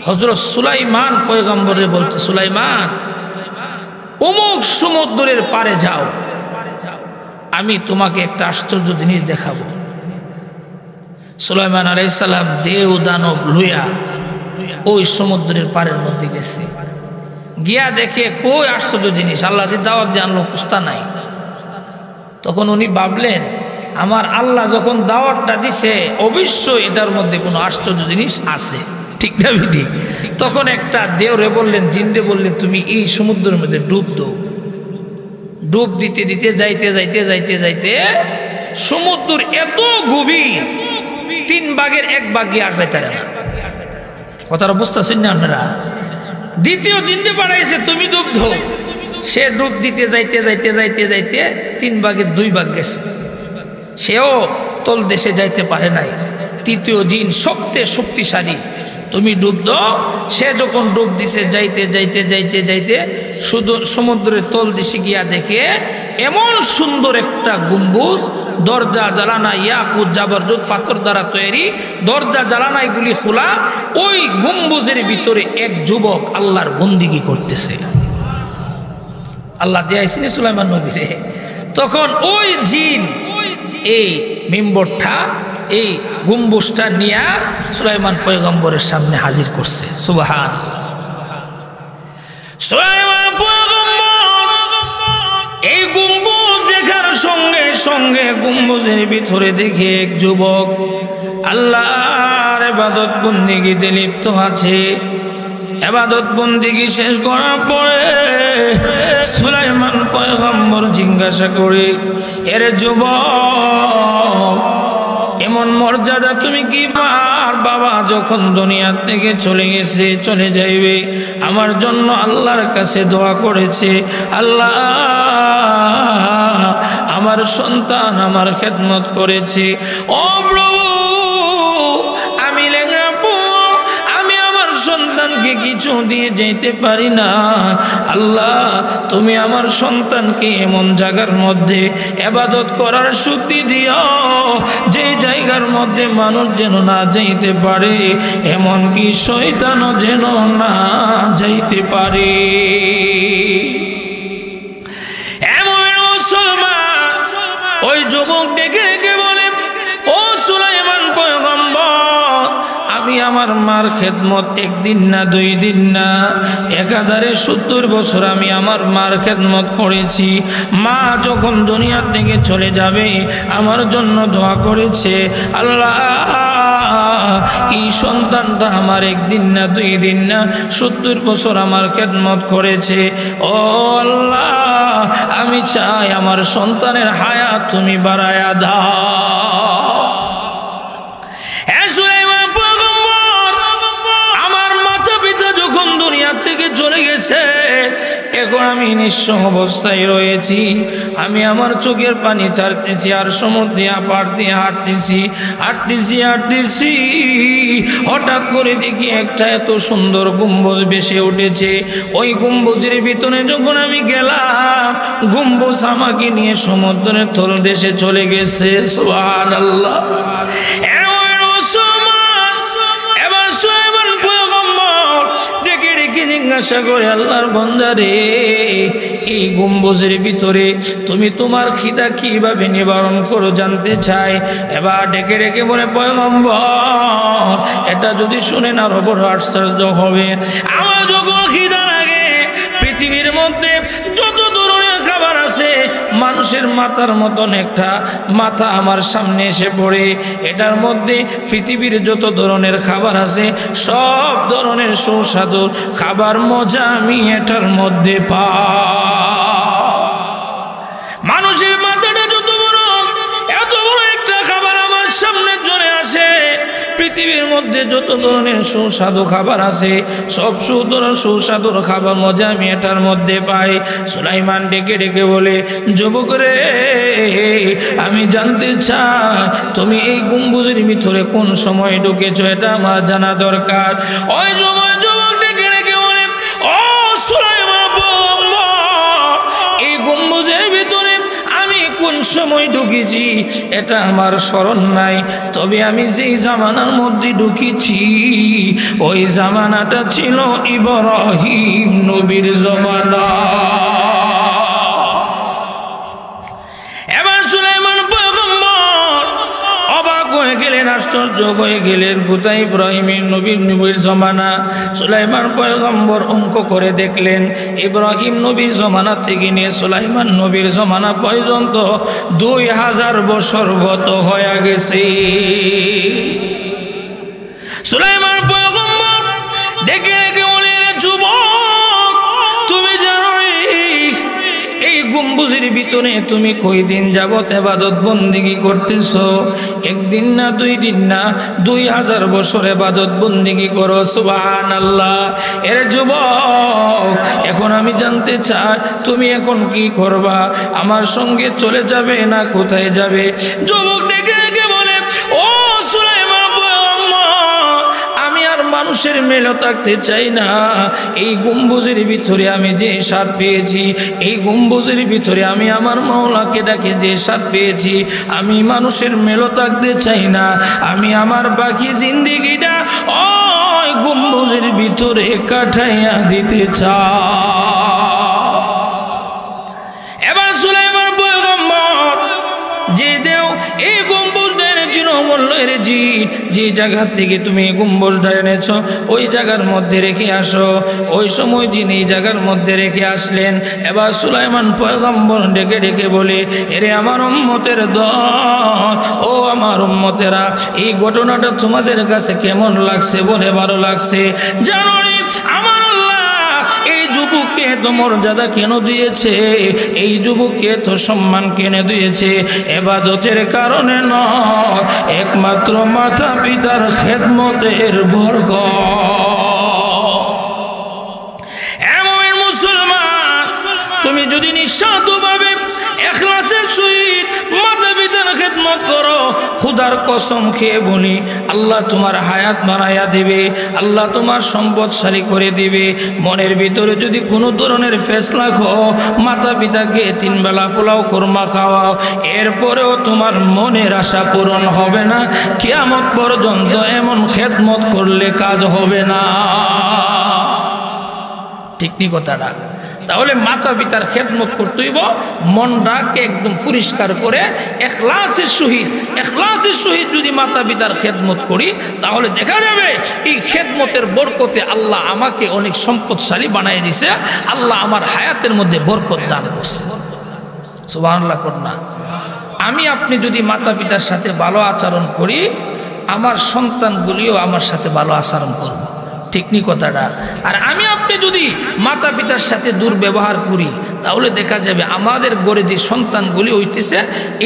হযরত সুলাইমান পয়গম্বরে বলতে, সুলাইমান অমুক সমুদ্রের পারে যাও, আমি তোমাকে একটা আশ্চর্য জিনিস দেখাবো। সুলাইমান আলাইহিস সালাম দেও দানব লইয়া ওই সমুদ্রের পারের মধ্যে গেছে, গিয়া দেখে কই আশ্চর্য জিনিস, আল্লাহ যে দাওয়াত জানলো কুস্তা নাই। তখন উনি ভাবলেন, আমার আল্লাহ যখন দাওয়াতটা দিছে অবশ্যই এটার মধ্যে কোনো আশ্চর্য জিনিস আছে, ঠিক না? ঠিক তখন একটা দেওরে বললেন, জিনরে বললেন, তুমি এই সমুদ্রের মধ্যে ডুব দাও। ডুব দিতে দিতে যাইতে যাইতে যাইতে যাইতে সমুদ্র এত গভীর, 3 ভাগের 1 ভাগ আর যাইতে না। কথাটা বুঝতেছেন না আপনারা? দ্বিতীয় জিনরে পাঠাইছে, তুমি ডুব দাও। সে ডুব দিতে যাইতে যাইতে যাইতে যাইতে 3 ভাগের 2 ভাগ গেছে, সেও তল দেশে যাইতে পারে নাই। তৃতীয় জিন সবচেয়ে শক্তিশালী, তুমি ডুব দাও। সে যখন ডুব দিছে যাইতে যাইতে যাইতে যাইতে শুধু সমুদ্রের তল দেশে গিয়া দেখে এমন সুন্দর একটা গম্বুজ, দরজা জ্বালানা ইয়াকুত জাবরজত পাথর দ্বারা তৈরি, দরজা জ্বালানাইগুলি খোলা। ওই গম্বুজের ভিতরে এক যুবক আল্লাহর বন্দিগি করতেছে। আল্লাহ দিয়েছেন সুলাইমান নবীরে। তখন ওই জিন এই মিম্বরটা, এই গম্বুজটা নিয়ে সুলাইমান পয়গম্বরের সামনে হাজির করছে। সুবহান। সুলাইমান পয়গম্বর এই গম্বুজ দেখার সঙ্গে সঙ্গে গম্বুজের ভিতরে দেখে এক যুবক আল্লাহর ইবাদত বন্দেগীতে লিপ্ত আছে। ইবাদত বন্দেগী শেষ করার পরে সুলাইমান পয়গম্বর জিজ্ঞাসা করে, এর যুবক, এমন মর্যাদা তুমি কি? আর বাবা যখন দুনিয়া থেকে চলে গেছে, চলে যাইবে, আমার জন্য আল্লাহর কাছে দোয়া করেছে, আল্লাহ আমার সন্তান আমার খেদমত করেছে। ও প্রভু, আমি আমি আমার সন্তানকে কিছু দিয়ে যেতে পারি না। আল্লাহ তুমি আমার সন্তানকে এমন জায়গার মধ্যে ইবাদত করার শক্তি দিও, যে জায়গার মধ্যে মানুষ যেন না যাইতে পারে, এমন কি শয়তানও যেন না যাইতে পারে। এমন মুসলমান ওই যুবক ডেকে ডেকে বলে, ও সুলাইমান পয়গম্বর, আমি আমার মার খেদমত 1 দিন না 2 দিন না, একাধারে 70 বছর আমি আমার মার খেদমত করেছি। মা যখন দুনিয়া থেকে চলে যাবে আমার জন্য দোয়া করেছে, আল্লাহ এই সন্তানটা আমার 1 দিন না 2 দিন না 70 বছর আমার খেদমত করেছে। ও আল্লাহ, আমি চাই আমার সন্তানের হায়াত তুমি বাড়ায়া দাও। আমার মাতা পিতা যখন দুনিয়া থেকে চলে গেছে, এখন আমি নিঃস্ব অবস্থায় রয়েছি। আমি আমার চোখের পানি ছাড়তেছি, আর সমুদ্র দিয়ে পার দিয়ে হাঁটতেছি হাঁটতেছি হাঁটতেছি। হঠাৎ করে দেখি একটা এত সুন্দর গম্বুজ ভেসে উঠেছে। ওই গম্বুজের ভিতরে যখন আমি গেলাম, গম্বুজ আমাকে নিয়ে সমুদ্রের তল দেশে চলে গেছে। সুবহানাল্লাহ। জিজ্ঞাসা করে, আল্লাহর বান্দারে, এই গম্বুজের ভিতরে তুমি তোমার খিদা কিভাবে নিবারণ করো জানতে চাই। এবার ডেকে ডেকে বলে, পয়গম্বর, এটা যদি শুনেন আরো বড় আশ্চর্য হবে। আমার যখন খিদা লাগে, পৃথিবীর মধ্যে যত ধরনের খাবার আছে মানুষ মানুষের মাথার মতন একটা মাথা আমার সামনে এসে পড়ে। এটার মধ্যে পৃথিবীর যত ধরনের খাবার আছে সব ধরনের সুস্বাদু খাবার মজা আমি এটার মধ্যে মানুষের মাথাটা যত বড়, এত বড় একটা খাবার আমার সামনে চলে আসে। পৃথিবীর মধ্যে যত ধরনের সুস্বাদু খাবার আছে সব সুস্বাদুর খাবার মজা আমি এটার মধ্যে পাই। সুলাইমান ডেকে ডেকে বলে, যুবক রে, আমি জানতে চাই তুমি এই গম্বুজের ভিতরে কোন সময় ঢুকেছো, এটা আমার জানা দরকার। ওই যুবক ডেকে ডেকে বলে, ও সুলাইমান, এই গম্বুজের ভিতরে আমি কোন সময় ঢুকেছি এটা আমার স্মরণ নাই, তবে আমি যেই জামানার মধ্যে ঢুকেছি ওই জামানাটা ছিল ইব্রাহিম নবীর জামানা। এবার সুলাইমান পয়গম্বর অবাক হয়ে গেলেন, আশ্চর্য হয়ে গেলেন, কোথায় ইব্রাহিমের নবীর জমানা। সুলাইমান পয়গম্বর অঙ্ক করে দেখলেন ইব্রাহিম নবীর জমানা থেকে নিয়ে সুলাইমান নবীর জমানা পর্যন্ত 2000 বছর গত হয়ে গেছে। সুলাইমান পয়গম্বর ডেকে ডেকে বলে, যুবক, তুমি জানো এই গম্বুজের ভিতরে তুমি কয়দিন যাবত ইবাদত বন্দেগী করতেছো? একদিন না, 2 দিন না, 2000 বছর ইবাদত বন্দেগী করো। সুবহানাল্লাহ। এর যুবক, এখন আমি জানতে চাই তুমি এখন কি করবা? আমার সঙ্গে চলে যাবে না কোথায় যাবে? যুবক ডেকে ডেকে বলে, ও সুলাইমান, আমি আর মানুষের মেলে থাকতে চাই না। এই গম্বুজের ভিতরে আমি যে স্বাদ পেয়েছি, এই গম্বুজের ভিতরে আমি আমার মাওলাকে ডাকে যে স্বাদ পেয়েছি, আমি মানুষের মেলে থাকতে চাই না। আমি আমার বাকি জিন্দেগিটা ওই গম্বুজের ভিতরে কাটাইয়া দিতে চাই। এবার সুলাইমান পয়গম্বর যে দেও এই গম্বুজটা এনেছিল, বলল, এর জি, যে জায়গা থেকে তুমি গম্বুজটা এনেছো ওই জায়গার মধ্যে রেখে আসো। ওই সময় যিনি এই জায়গার মধ্যে রেখে আসলেন। এবার সুলাইমান পয়গম্বর ডেকে ডেকে বলে, এরে আমার উম্মতের দল, ও আমার উম্মতেরা, এই ঘটনাটা তোমাদের কাছে কেমন লাগছে? বলে, ভালো লাগছে। জানো আমার এই যুবককে তো মর্যাদা কেন দিয়েছে, এই যুবককে তো সম্মান কেন দিয়েছে? ইবাদতের কারণে নয়, একমাত্র মাতা পিতার খেদমতের বরকত। এমন মুসলমান, তুমি যদি নিঃস্বার্থভাবে ইখলাসের সহিত মাতা পিতার খেদমত করো, খুদার কসম খেয়ে বলি, আল্লাহ তোমার হায়াত বানাইয়া দিবে, আল্লাহ তোমার সম্পদশালী করে দিবে। মনের ভিতরে যদি কোনো ধরনের ফেসলা খাও, মাতা পিতাকে 3 বেলা পোলাও কোরমা খাওয়াও, এরপরেও তোমার মনের আশা পূরণ হবে না। কিয়ামত পর্যন্ত এমন খেদমত করলে কাজ হবে না। ঠিক নি কথাটা? তাহলে মাতা পিতার খেদমত করতে হইব মনটাকে একদম পরিষ্কার করে ইখলাসের সহিত যদি মাতা পিতার খেদমত করি, তাহলে দেখা যাবে এই খেদমতের বরকতে আল্লাহ আমাকে অনেক সম্পদশালী বানিয়ে দিছে, আল্লাহ আমার হায়াতের মধ্যে বরকত দান করছে। সুবহানাল্লাহ করনা। আমি আপনি যদি মাতা পিতার সাথে ভালো আচরণ করি, আমার সন্তানগুলিও আমার সাথে ভালো আচরণ করবে। ঠিক নি কথাটা? আর আমি আপনি যদি মাতা পিতার সাথে দুর্ব্যবহার করি, তাহলে দেখা যাবে আমাদের গড়ে যে সন্তানগুলি হইতেছে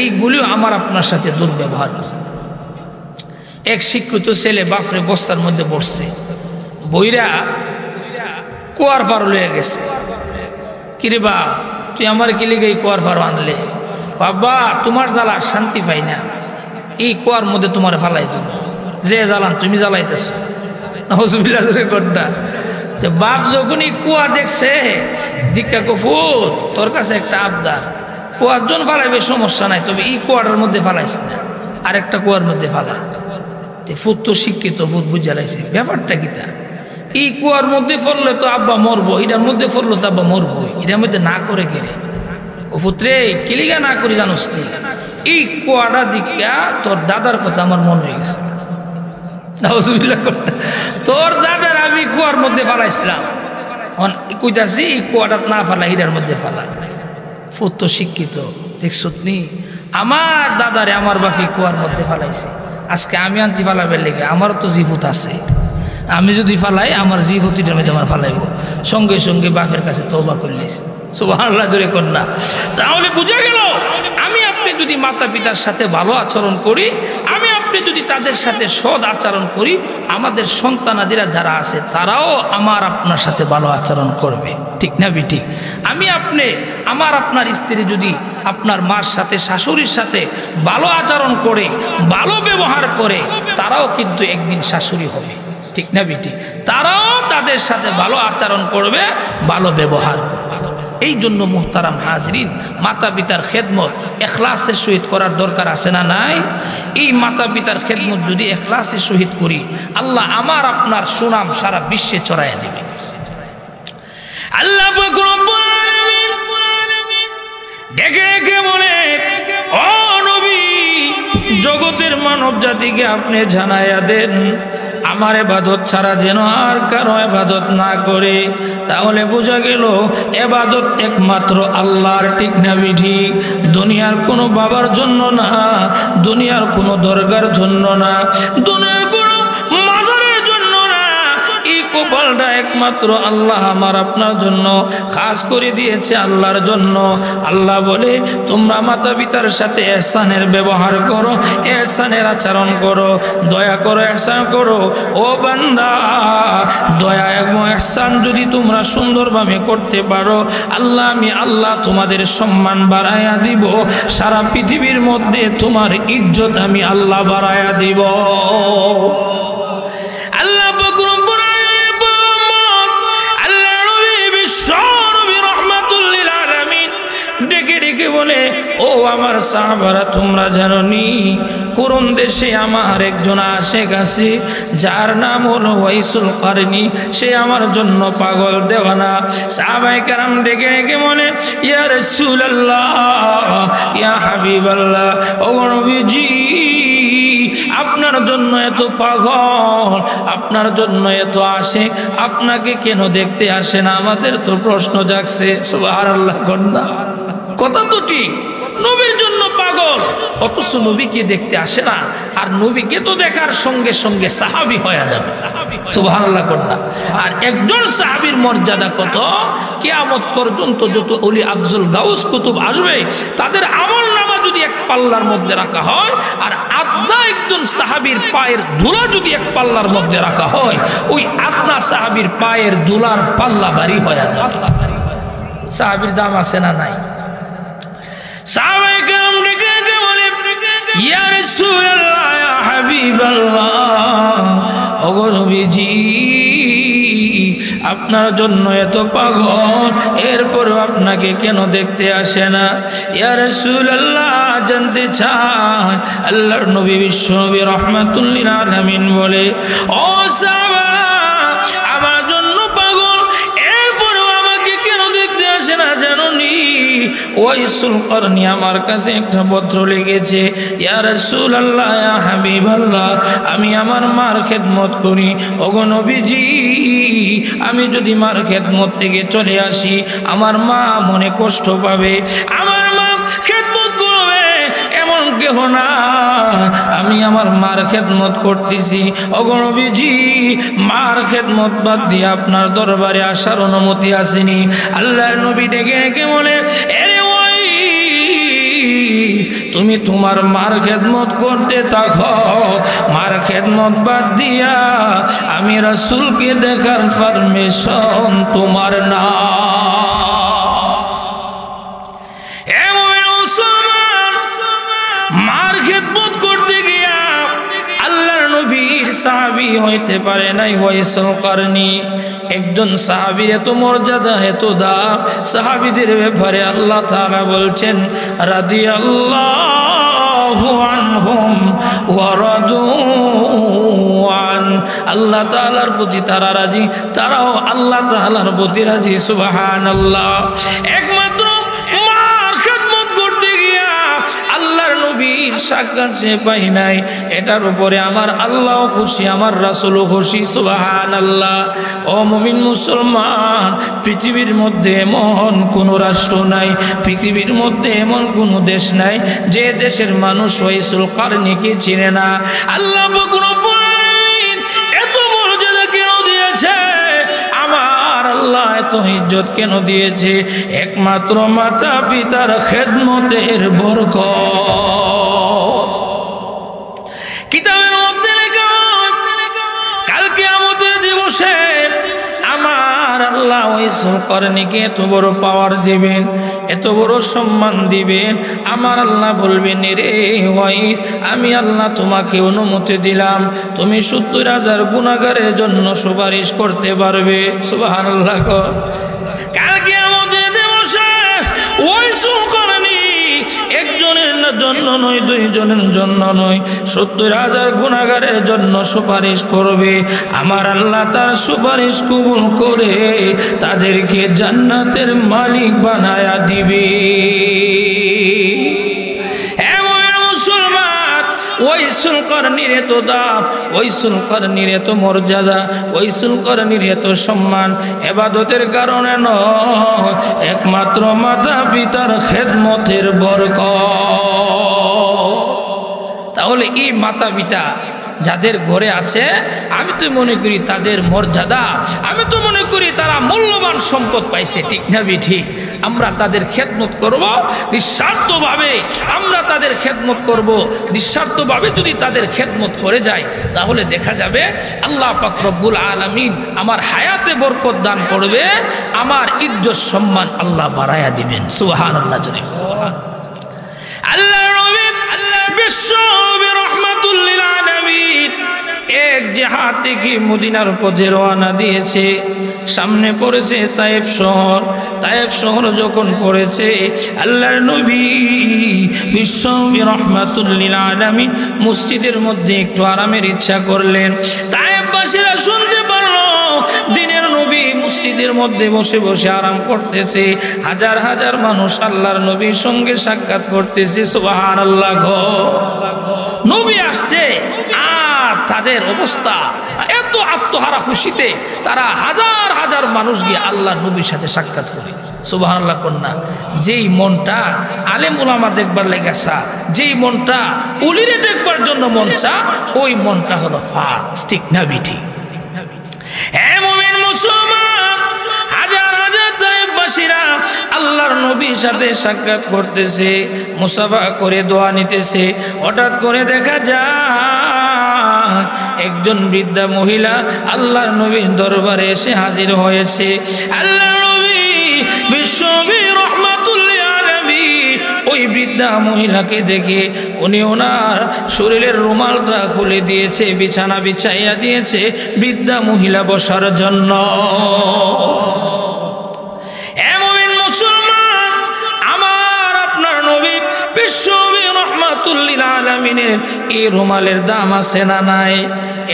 এইগুলিও আমার আপনার সাথে দুর্ব্যবহার করবে। এক শিক্ষিত ছেলে বাপরে বস্তার মধ্যে বসছে, বইরা কুয়ার পার লয়ে গেছে। কিরে বা, তুই আমার কি লিগে এই কুয়ার পার আনলে? বাবা, তোমার জ্বালা শান্তি পাই না, এই কুয়ার মধ্যে তোমার ফালাই দেব। যে জ্বালান তুমি জ্বালাইতেছ। বাপ যখনই কুয়া দেখছে, দীক্ষা কফুর তোর কাছে একটা আবদার, কুয়ার জন ফালাইবে সমস্যা নাই, তবে এই কুয়াটার মধ্যে ফালাইস না, আরেকটা কুয়ার মধ্যে ফালা। ফুট তো শিক্ষিত, ফুট বুঝা লাইছে ব্যাপারটা কিতা। এই কুয়ার মধ্যে ফললে তো আব্বা মরবো, এটার মধ্যে ফললো তো আব্বা মরবো, এটার মধ্যে না করে কেড়ে। ও পুত্রে, কিলিগা না করি জানোস নি, এই কুয়াটা দীক্ষা তোর দাদার কথা আমার মনে হয়ে গেছে। তোর দাদার আমি কুয়ার মধ্যে ফালাইছিলাম, কইতাছি এই কুয়াটা না ফালা, হিরার মধ্যে ফালা। ফুত তো শিক্ষিত, দেখছত নি আমার দাদারে আমার বাপি কুয়ার মধ্যে ফালাইছে, আজকে আমি আনছি ফালাবের লেগে, আমারও তো জিভুত আছে, আমি যদি ফালাই আমার জিভুতিটার মধ্যে আমার ফালাইব, সঙ্গে সঙ্গে বাপের কাছে তওবা করলিস, সুবহানাল্লাহ জোরে কর না। তাহলে বুঝা গেল আমি আপনি যদি মাতা পিতার সাথে ভালো আচরণ করি, আমি আপনি যদি তাদের সাথে সৎ আচরণ করি, আমাদের সন্তানাদিরা যারা আছে তারাও আমার আপনার সাথে ভালো আচরণ করবে, ঠিক না বিঠিক? আমি আপনি আমার আপনার স্ত্রী যদি আপনার মার সাথে শাশুড়ির সাথে ভালো আচরণ করে ভালো ব্যবহার করে, তারাও কিন্তু একদিন শাশুড়ি হবে, ঠিক না বিটি? তারাও তাদের সাথে ভালো আচরণ করবে, ভালো ব্যবহার করবে। এই জন্য মুহতারাম হাজরিন, মাতা পিতার খেদমত এখলাসের সহিত করার দরকার আছে না নাই? এই মাতা পিতার খেদমত যদি এখলাসের সহিত করি, আল্লাহ আমার আপনার সুনাম সারা বিশ্বে ছড়াইয়া দিবে। আল্লাহ পাক রব্বুল আলামিন ডেকে ডেকে বলে, ও নবী, জগতের মানব জাতিকে আপনি জানাইয়া দেন আমার ইবাদত ছাড়া যেন আর কারো ইবাদত না করে। তাহলে বোঝা গেল ইবাদত একমাত্র আল্লাহর, ঠিক না বিঠি? দুনিয়ার কোনো বাবার জন্য না, দুনিয়ার কোনো দরগার জন্য না, দুনিয়ার কোনো মাজারের জন্য না। এই কপালটা একমাত্র আল্লাহ আমার আপনার জন্য খাস করে দিয়েছে, আল্লাহর জন্য। আল্লাহ বলে তোমরা মাতা পিতার সাথে ইহসানের ব্যবহার করো, ইহসানের আচরণ করো, দয়া করো, ইহসান করো। ও বান্দা, দয়া এবং ইহসান যদি তোমরা সুন্দরভাবে করতে পারো, আল্লাহ আমি আল্লাহ তোমাদের সম্মান বাড়াইয়া দিব, সারা পৃথিবীর মধ্যে তোমার ইজ্জত আমি আল্লাহ বাড়াইয়া দিব। আল্লাহ ডেকে ডেকে বলে, ও আমার সাহাবারা, তোমরা জানো নি কোরআন দেশে আমার একজন আশেক আছে, যার নাম হলো ওয়াইসুল কারনি, সে আমার জন্য পাগল দেওয়ানা। সাহাবায়ে কেরাম ডেকে ডেকে বলে, ইয়া রাসূলুল্লাহ, ইয়া হাবিবাল্লাহ, ও নবীজি, আপনার জন্য এত পাগল, আপনার জন্য এত আশেক, আপনাকে কেন দেখতে আসে না? আমাদের তো প্রশ্ন জাগছে। সুবহানাল্লাহ কন্যা, কথা তো ঠিক, নবীর জন্য পাগল, অথচ নবীকে দেখতে আসে না। আর নবীকে তো দেখার সঙ্গে সঙ্গে সাহাবী হয়ে যাবে। সুবহানাল্লাহ কন্যা। আর একজন সাহাবীর মর্যাদা কত! কিয়ামত পর্যন্ত যত ওলি আফজল গাউস কুতুব আসবে, তাদের আমল নামা যদি এক পাল্লার মধ্যে রাখা হয়, আর আদনা একজন সাহাবীর পায়ের ধুলা যদি এক পাল্লার মধ্যে রাখা হয়, ওই আদনা সাহাবীর পায়ের ধুলার পাল্লা ভারী হয়ে যাবে। সাহাবীর দাম আছে না নাই? সাহাবায়ে কেরাম ডেকে ডেকে বলে, ইয়া রাসূলুল্লাহ, ইয়া হাবিবাল্লাহ, ওগো নবীজি, আপনার জন্য এত পাগল, এরপরও আপনাকে কেন দেখতে আসে না? ইয়া রাসূলুল্লাহ, জানতে চায়। আল্লাহর নবী বিশ্ব নবী রাহমাতুল লিল আলামিন বলে, ও সাহাবা, আমার জন্য পাগল, এরপরও আমাকে কেন দেখতে আসে না জানো নি? ওয়াইসুল কারনি আমার কাছে একটা পত্র লিখেছে, ইয়া রাসূলুল্লাহ, ইয়া হাবিবাল্লাহ, আমি আমার মার খেদমত করি, ওগো নবীজি, আমি যদি মার খেদমত থেকে চলে আসি, আমার মা মনে কষ্ট পাবে, আমার মা খেদমত করবে এমন কেহ না। আমি আমার মার খেদমত করতেছি, ওগো নবীজি, মার খেদমত বাদ দিয়ে আপনার দরবারে আসার অনুমতি আসেনি। আল্লাহর নবী ডেকে ডেকে বলে, এরে ওই, তুমি তোমার মার খেদমত করতে থাকো, মার খেদমত বাদ দিয়া আমি রাসূলকে দেখার পারমিশন তোমার না। মার খেদমত করতে গিয়া আল্লাহর নবীর সাহাবী হইতে পারে নাই ওয়াইসুল কারনি। একজন সাহাবীর এত মর্যাদা, এত দাম, সাহাবীদের ব্যাপারে আল্লাহ তাআলা বলছেন, রাদিয়াল্লাহু আনহুম ওয়া রাদু আন। আল্লাহ তাআলার প্রতি তারা রাজি, তারাও আল্লাহ তাআলার প্রতি রাজি। সুবহানাল্লাহ। একমাত্র মার খেদমত করতে গিয়া আল্লাহর নবীর সাক্ষাৎ সে পাই নাই, এটার উপরে আমার আল্লাহ খুশি, আমার রাসূলও খুশি। সুবহানাল্লাহ। ও মুমিন মুসলমান, পৃথিবীর মধ্যে এমন কোন রাষ্ট্র নাই, পৃথিবীর মধ্যে এমন কোন দেশ নাই যে দেশের মানুষ ওয়াইসুল কারনীকে চিনে না। আল্লাহ পাক রব্বুল আলামিন এত মর্যাদা কেন দিয়েছে, আমার আল্লাহ এত ইজ্জত কেন দিয়েছে? একমাত্র মাতা পিতার খেদমতের বরকত। কিতাবের মধ্যে লেখা, কাল কিয়ামতের দিবসে আমার আল্লাহ ওয়াইসুল কারনীকে এত বড় পাওয়ার দিবেন, এত বড় সম্মান দিবেন। আমার আল্লাহ বলবেন, রে ওয়াইস, আমি আল্লাহ তোমাকে অনুমতি দিলাম, তুমি ৭০,০০০ গুনাহগারের জন্য সুপারিশ করতে পারবে। সুবহানাল্লাহ। কাল কিয়ামতের দিবসে ওয়াইসুল কারনী একজনের জন্য নয়, দুইজনের জন্য নয়, ৭০,০০০ গুনাহগারের জন্য সুপারিশ করবে। আমার আল্লাহ তার সুপারিশ কবুল করে তাদেরকে জান্নাতের মালিক বানায়া দিবে। ওয়াইসুল কারনীর এত দাম, ওয়াইসুল কারনীর এত মর্যাদা, ওয়াইসুল কারনীর এত সম্মান ইবাদতের কারণে নয়, একমাত্র মাতা পিতার খেদমতের বরকত। তাহলে এই মাতা পিতা যাদের ঘরে আছে, আমি তো মনে করি তাদের মর্যাদা, আমি তো মনে করি তারা মূল্যবান সম্পদ পাইছে। ঠিক না ঠিক? আমরা তাদের খেদমত করব নিঃস্বার্থভাবে, আমরা তাদের খেদমত করব নিঃস্বার্থভাবে। যদি তাদের খেদমত করে যায় তাহলে দেখা যাবে আল্লাহ পাক রব্বুল আলামিন আমার হায়াতে বরকত দান করবে, আমার ইজ্জত সম্মান আল্লাহ বাড়ায়া দিবেন। সুবহানাল্লাহ। জোরে আল্লাহ নবী, আল্লাহ বিশ্ব নবী রাহমাতুল লিল আলামিন এক জিহাদ থেকে মদিনার পথে রওনা দিয়েছে। সামনে পড়েছে তায়েফ শহর। তায়েফ শহর যখন পড়েছে, আল্লাহর নবী বিশ্ব নবী রাহমাতুল লিল আলামিন মসজিদের মধ্যে একটু আরামের ইচ্ছা করলেন। তায়েফবাসীরা শুনতে পারল দিনের নবী মসজিদের মধ্যে বসে বসে আরাম করতেছে, হাজার হাজার মানুষ আল্লাহর নবীর সঙ্গে সাক্ষাৎ করতেছে। সুবহানাল্লাহ। নবী আসছে আর তাদের অবস্থা এত আত্মহারা খুশিতে তারা হাজার হাজার মানুষ গিয়ে আল্লাহর নবীর সাথে সাক্ষাৎ করে। সুবহানাল্লাহ। কন্যা যেই মনটা আলেম ওলামা দেখবার লেগেছা, যেই মনটা উলিরে দেখবার জন্য মন চা, ওই মনটা হলো ফাঁস। ঠিক না বিঠি? হ্যাঁ মুমিন মুসলমান, হাজার হাজার তায়েফবাসীরা আল্লাহর নবীর সাথে সাক্ষাৎ করতেছে, মুসাফা করে দোয়া নিতেছে। হঠাৎ করে দেখা যায় একজন বৃদ্ধা মহিলা আল্লাহর নবীর দরবারে এসে হাজির হয়েছে। আল্লাহর নবী বিশ্ব নবী রাহমাতুল লিল আলামিন ওই বৃদ্ধা মহিলাকে দেখে উনি ওনার শরীরের রুমালটা খুলে দিয়েছে, বিছানা বিছাইয়া দিয়েছে বৃদ্ধা মহিলা বসার জন্য। মুমিন মুসলমান, আমার আপনার নবী বিশ্ব নবী রাহমাতুল লিল আলামিনের এই রুমালের দাম আছে না নাই?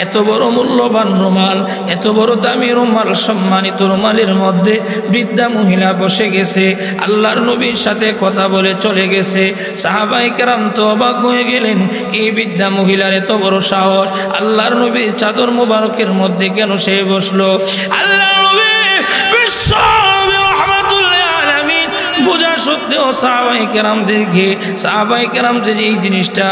এত বড় মূল্যবান রুমাল, এত বড় দামি রুমাল, সম্মানিত রুমালের মধ্যে বৃদ্ধা মহিলা বসে গেছে, আল্লাহর নবীর সাথে কথা বলে চলে গেছে। সাহাবায়ে কেরাম তো অবাক হয়ে গেলেন, এই বৃদ্ধা মহিলার এত বড় সাহস, আল্লাহর নবীর চাদর মোবারকের মধ্যে কেন সে বসলো? আল্লাহর নবী বিশ্ব নবী রাহমাতুল লিল আলামিন বোঝা সত্ত্বেও সাহাবায়ে কেরাম যে এই জিনিসটা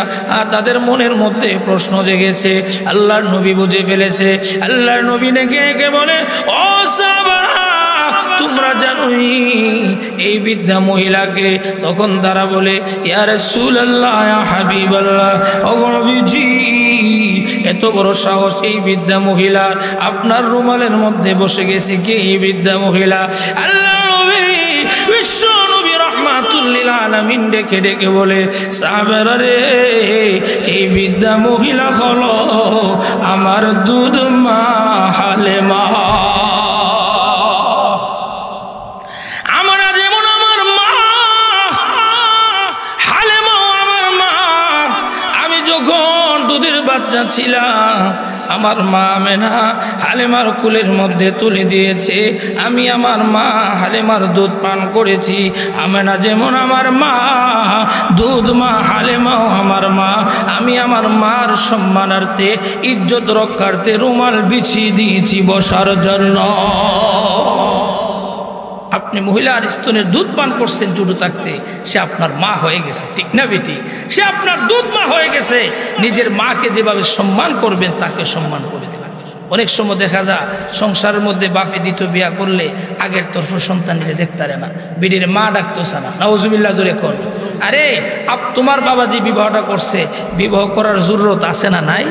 তাদের মনের মধ্যে প্রশ্ন জেগেছে, আল্লাহর নবী বুঝে ফেলেছে। আল্লাহর নবী ডেকে বলে, ও সাহাবারা, তোমরা জানোই এই বৃদ্ধা মহিলাকে? তখন তারা বলে, ইয়া রাসূলুল্লাহ, ইয়া হাবিবাল্লাহ, ও নবীজি, এত বড় সাহস এই বৃদ্ধা মহিলার, আপনার রুমালের মধ্যে বসে গেছে কে এই বৃদ্ধা মহিলা? আল্লাহর নবী বিশ্ব নবী রাহমাতুল লিল আলামিন ডেকে ডেকে বলে, সাহাবারা রে, এই বৃদ্ধা মহিলা হলো আমার দুধ মা হালেমা। আমরা যেমন আমার মা হালেমাও আমার মা। আমি যখন দুধের বাচ্চা ছিলাম, আমার মা আমেনা হালিমার কুলের মধ্যে তুলে দিয়েছে। আমি আমার মা হালিমার দুধ পান করেছি। আমেনা যেমন আমার মা, দুধ মা হালিমাও আমার মা। আমি আমার মার সম্মানার্থে, ইজ্জত রক্ষার্থে রুমাল বিছিয়ে দিয়েছি বসার জন্য। আপনি মহিলার স্তনের দুধ পান করছেন ছোট থাকতে, সে আপনার মা হয়ে গেছে, ঠিক না বেটি? সে আপনার দুধ মা হয়ে গেছে। নিজের মাকে যেভাবে সম্মান করবেন তাকে সম্মান করে দেবেন। অনেক সময় দেখা যায় সংসারের মধ্যে বাপে দ্বিতীয় বিয়া করলে আগের তরফ সন্তান নিলে দেখতারে না, বেটির মা ডাকতেছে না। নাউজুবিল্লাহ জোরে কোন। আরে তোমার বাবা যে বিবাহটা করছে, বিবাহ করার জরুরত আছে না নাই?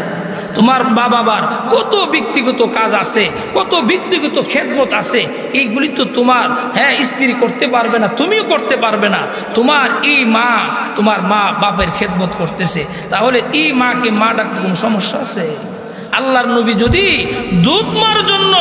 তোমার বাবার কত ব্যক্তিগত কাজ আছে, কত ব্যক্তিগত খেদমত আছে, এইগুলি তো তোমার স্ত্রী করতে পারবে না, তুমিও করতে পারবে না। তোমার এই মা, তোমার মা বাপের খেদমত করতেছে, তাহলে এই মাকে মা ডাকতে কোনো সমস্যা আছে? আল্লাহর নবী যদি দুধ মার জন্য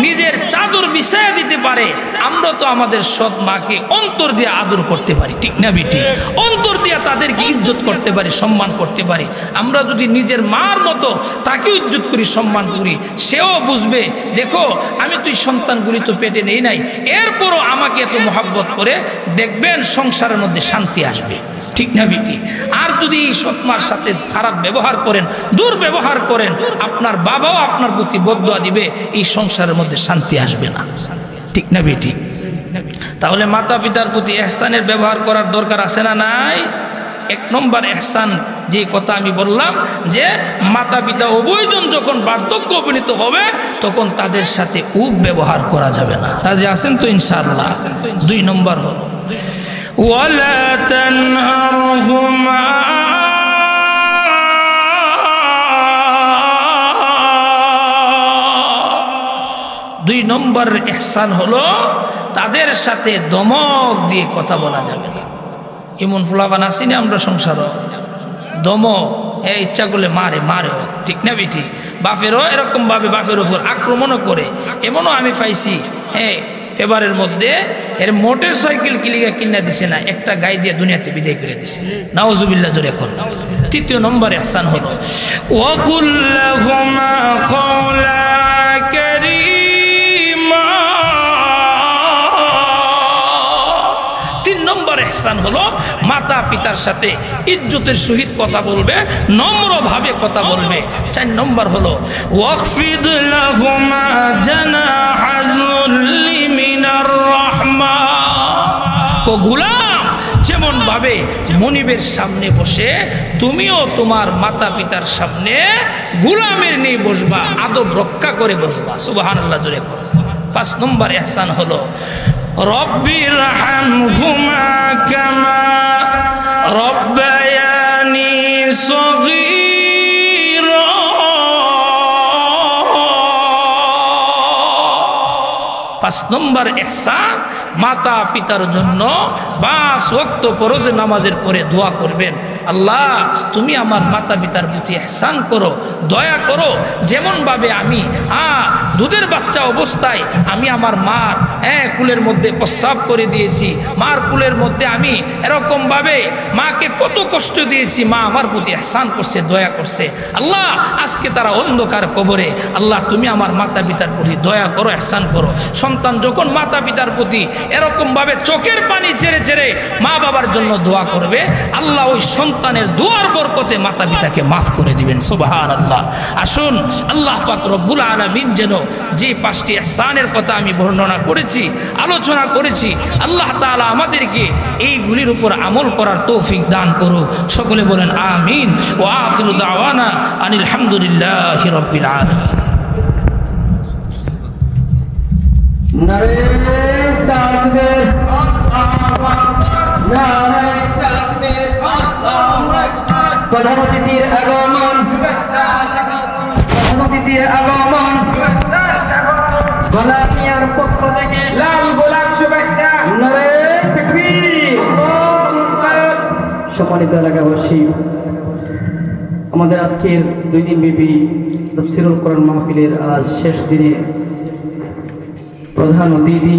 নিজের চাদর বিছায়া দিতে পারে, আমরা তো আমাদের সৎ মাকে অন্তর দিয়ে আদর করতে পারি, ঠিক না বেটি? অন্তর দিয়ে তাদেরকে ইজ্জত করতে পারি, সম্মান করতে পারি। আমরা যদি নিজের মার মতো তাকে ইজ্জত করি, সম্মান করি, সেও বুঝবে দেখো আমি তুই সন্তানগুলি তো পেটে নেই নাই, এরপরও আমাকে এত মহব্বত করে, দেখবেন সংসারের মধ্যে শান্তি আসবে, ঠিক না বেটি? আর যদি সৎমার সাথে খারাপ ব্যবহার করেন, দুর্ব্যবহার করেন, আপনার বাবাও আপনার প্রতি বদদুয়া দিবে, এই সংসারের মধ্যে শান্তি আসবে না, ঠিক না বেটি? তাহলে মাতা পিতার প্রতি ইহসানের ব্যবহার করার দরকার আছে না নাই? এক নম্বর ইহসান যে কথা আমি বললাম, যে মাতা পিতা উভয়জন যখন বার্ধক্য উপনীত হবে তখন তাদের সাথে ব্যবহার করা যাবে না। রাজি আছেন তো ইনশাআল্লাহ? 2 নম্বর হলো ওয়ালা তানহারহুমা, 2 নম্বর ইহসান হলো তাদের সাথে দমক দিয়ে কথা বলা যাবে না। এমন ফুলাবান আসিনি আমরা সংসারও, দমক ইচ্ছা করলে মারে, ঠিক না বেটি? বাপেরও এরকম ভাবে বাপের উপর আক্রমণও করে, এমনও আমি পাইছি। ফেব্রুয়ারির মধ্যে এর মোটর সাইকেল কিলিগা কিনা দিছে না, একটা গায়ে দিয়ে দুনিয়াতে বিদায় করে দিছে। নাউজুবিল্লাহ জোরে এখন। 3 নম্বর ইহসান হলো ওয়াকুল লাহুমা কওলা কারীমা, 3 নম্বর ইহসান হলো মাতা পিতার সাথে ইজ্জতের সহিত কথা বলবে, নম্রভাবে কথা বলবে। 4 নম্বর হলো ওয়াখফিদ লাহুমা জানাহাযুল্লি মিনার রাহমা। ও গোলাম, যেমন ভাবে মনিবের সামনে বসে তুমিও তোমার মাতা পিতার সামনে গোলামের নিয়ে বসবা, আদব রক্ষা করে বসবা। সুবহানাল্লাহ জোরে বল। 5 নম্বর ইহসান হলো রব্বির হামহুমা কামা রব্বায়ানি সগীরা। 5 নম্বর ইহসান, মাতা পিতার জন্য 5 ওয়াক্ত ফরজ নামাজের পরে দোয়া করবেন, আল্লাহ তুমি আমার মাতা পিতার প্রতি ইহসান করো, দয়া করো। যেমন ভাবে আমি দুধের বাচ্চা অবস্থায় আমি আমার মার কুলের মধ্যে প্রস্রাব করে দিয়েছি, মার কুলের মধ্যে আমি এরকম ভাবে মাকে কত কষ্ট দিয়েছি, মা আমার প্রতি ইহসান করছে, দয়া করছে। আল্লাহ আজকে তারা অন্ধকার কবরে, আল্লাহ তুমি আমার মাতা পিতার প্রতি দয়া করো, ইহসান করো। সন্তান যখন মাতা পিতার প্রতি এরকম ভাবে চোখের পানি ছেড়ে ছেড়ে মা বাবার জন্য দোয়া করবে, আল্লাহ ওই সন্তানের দোয়ার বরকতে মাতা পিতাকে মাফ করে দিবেন। সুবহানাল্লাহ। আসুন আল্লাহ পাক রব্বুল আলামিন যেন যে 5টি ইহসানের কথা আমি বর্ণনা করেছি, আলোচনা করেছি, আল্লাহ তাআলা আমাদেরকে এইগুলির উপর আমল করার তৌফিক দান করুক। সকলে বলেন আমিন। ওয়া আখিরু দাওয়ানা আনিল হামদুলিল্লাহি রাব্বিল আলামিন। নারে তাকবীর, আল্লাহু আকবার, নারে তাকবীর, আল্লাহু আকবার। প্রধান অতিথির আগমন, শুভেচ্ছা স্বাগতম। প্রধান অতিথির আগমন, শুভেচ্ছা স্বাগতম। গোলাম মিয়ার পক্ষ থেকে লাল গোলাপ শুভেচ্ছা। নারে তাকবীর, আল্লাহু আকবার। সম্মানিত এলাকাবাসী, আমাদের আজকের 2 দিন ব্যাপী তাফসীরুল কোরআন মাহফিলের আজ শেষ দিনে প্রধান অতিথি